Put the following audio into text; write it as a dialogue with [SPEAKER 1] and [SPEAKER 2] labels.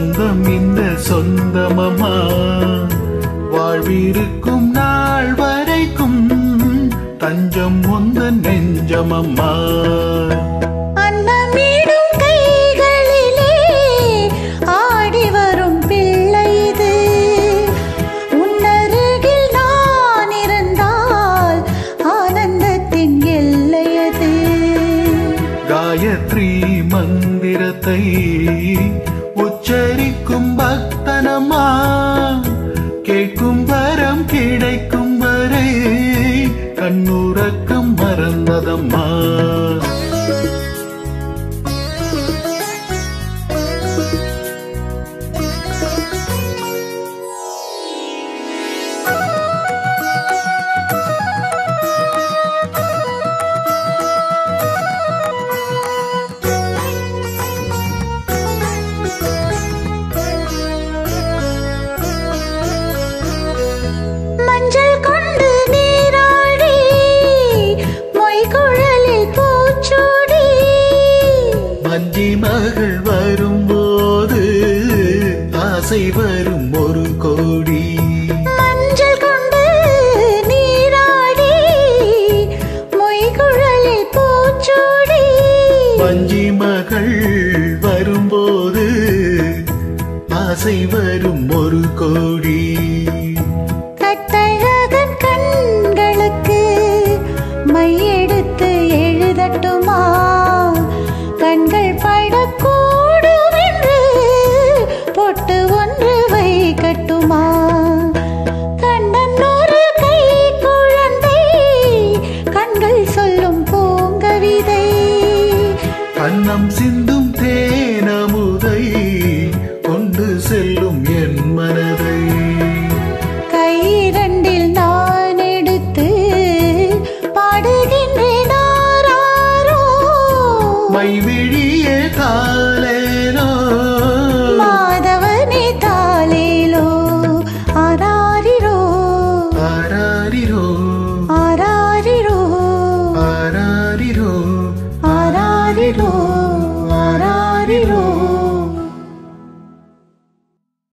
[SPEAKER 1] பந்தம் இந்த சொந்தமம்மா வாழ்விருக்கும் நாள் வரைக்கும் தஞ்சம் உந்தன் நெஞ்சமம்மா.
[SPEAKER 2] அன்னமிடும் கைகளிலே ஆடி வரும் பிள்ளை இது. உன்னருகில் நான் இருந்தால் ஆனந்தத்தின் எல்லையது.
[SPEAKER 1] காயத்ரி மந்திரத்தை உச்சரிக்கும் பக்தனம்மா கேட்கும் வரம் கிடைக்கும் வரை கண்ணுறக்கம் மறந்ததம்மா.
[SPEAKER 2] மஞ்சள் கொண்டு நீராடி மொய்குழலில் பூச்சூடி
[SPEAKER 1] மஞ்சி மகள் வரும்போது ஆசை வரும் ஒரு கோடி.
[SPEAKER 2] மஞ்சள் கொண்டு நீராடி மொய்குழலில் பூச்சூடி
[SPEAKER 1] மஞ்சி மகள் வரும்போது ஆசை வரும் ஒரு கோடி.